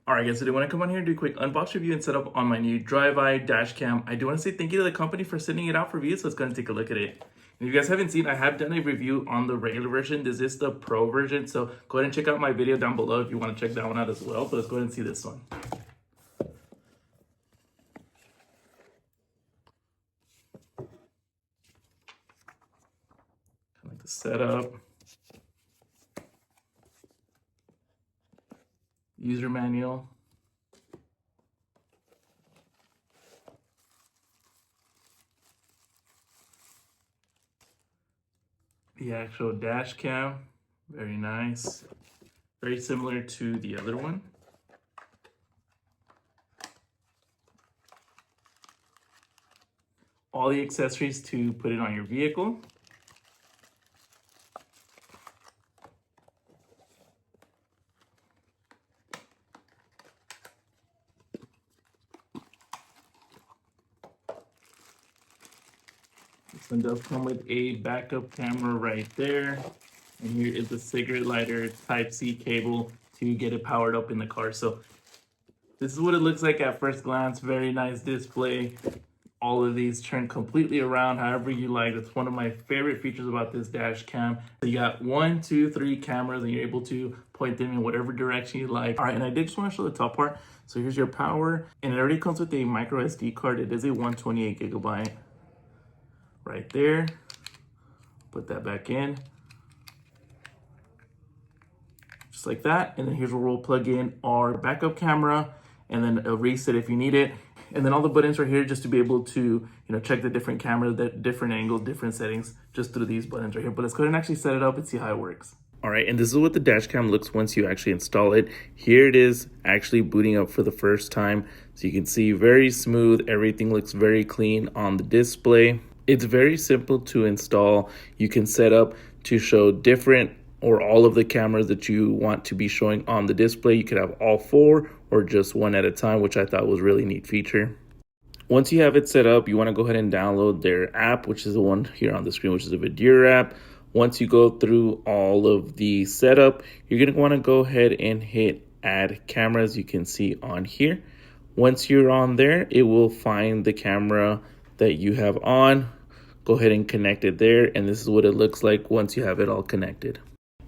Alright guys, today when I come on here and do a quick unbox review and set up on my new Driveye dash cam, I do want to say thank you to the company for sending it out for review, so let's go and take a look at it. And if you guys haven't seen, I have done a review on the regular version. This is the pro version, so go ahead and check out my video down below if you want to check that one out as well, but let's go ahead and see this one. Kind of like the setup. User manual. The actual dash cam, very nice. Very similar to the other one. All the accessories to put it on your vehicle. This one does come with a backup camera right there. And here is the cigarette lighter Type-C cable to get it powered up in the car. So this is what it looks like at first glance. Very nice display. All of these turn completely around however you like. That's one of my favorite features about this dash cam. So you got 1, 2, 3 cameras and you're able to point them in whatever direction you like. All right, and I did just want to show the top part. So here's your power, and it already comes with a microSD card. It is a 128 gigabyte right there. Put that back in. Just like that. And then here's where we'll plug in our backup camera and then a reset if you need it. And then all the buttons are here just to be able to, check the different cameras, the different angles, different settings, just through these buttons right here. But let's go ahead and actually set it up and see how it works. All right, and this is what the dash cam looks once you actually install it. Here it is actually booting up for the first time. So you can see very smooth. Everything looks very clean on the display. It's very simple to install. You can set up to show different or all of the cameras that you want to be showing on the display. You could have all 4 or just one at a time, which I thought was a really neat feature. Once you have it set up, you want to go ahead and download their app, which is the one here on the screen, which is a Vidura app. Once you go through all of the setup, you're going to want to go ahead and hit add cameras. You can see on here. Once you're on there, it will find the camera that you have on. Go ahead and connect it there, and this is what it looks like once you have it all connected.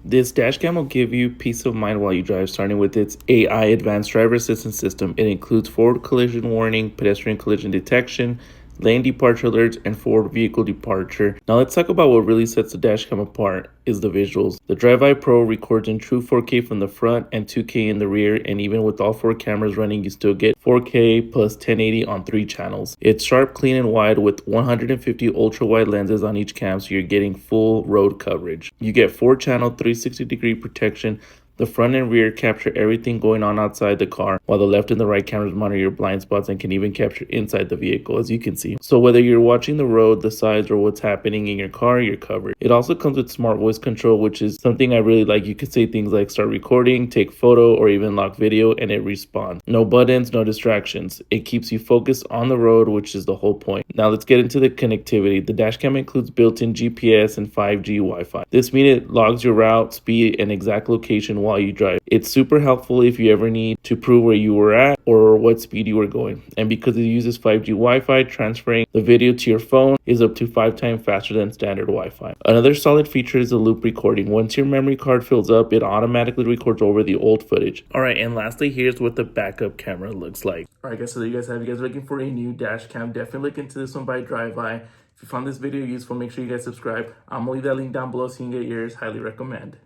This dash cam will give you peace of mind while you drive, starting with its AI advanced driver assistance system. It includes forward collision warning, pedestrian collision detection, lane departure alerts, and forward vehicle departure. Now let's talk about what really sets the dash cam apart is the visuals. The Driveye Pro records in true 4K from the front and 2K in the rear, and even with all 4 cameras running, you still get 4K plus 1080 on 3 channels. It's sharp, clean, and wide with 150 ultra-wide lenses on each cam, so you're getting full road coverage. You get 4-channel 360-degree protection. The front and rear capture everything going on outside the car, while the left and the right cameras monitor your blind spots and can even capture inside the vehicle, as you can see. So whether you're watching the road, the sides, or what's happening in your car, you're covered. It also comes with smart voice control, which is something I really like. You could say things like start recording, take photo, or even lock video, and it responds. No buttons, no distractions. It keeps you focused on the road, which is the whole point. Now let's get into the connectivity. The dash cam includes built-in GPS and 5G Wi-Fi. This means it logs your route, speed, and exact location while you drive. It's super helpful if you ever need to prove where you were at or what speed you were going. And because it uses 5G Wi-Fi, transferring the video to your phone is up to 5 times faster than standard Wi-Fi. Another solid feature is the loop recording. Once your memory card fills up, it automatically records over the old footage. All right, and lastly, here's what the backup camera looks like. All right, guys, so there you guys have. You guys are looking for a new dash cam, definitely look into this one by Driveye. If you found this video useful, make sure you guys subscribe. I'm gonna leave that link down below so you can get yours. Highly recommend.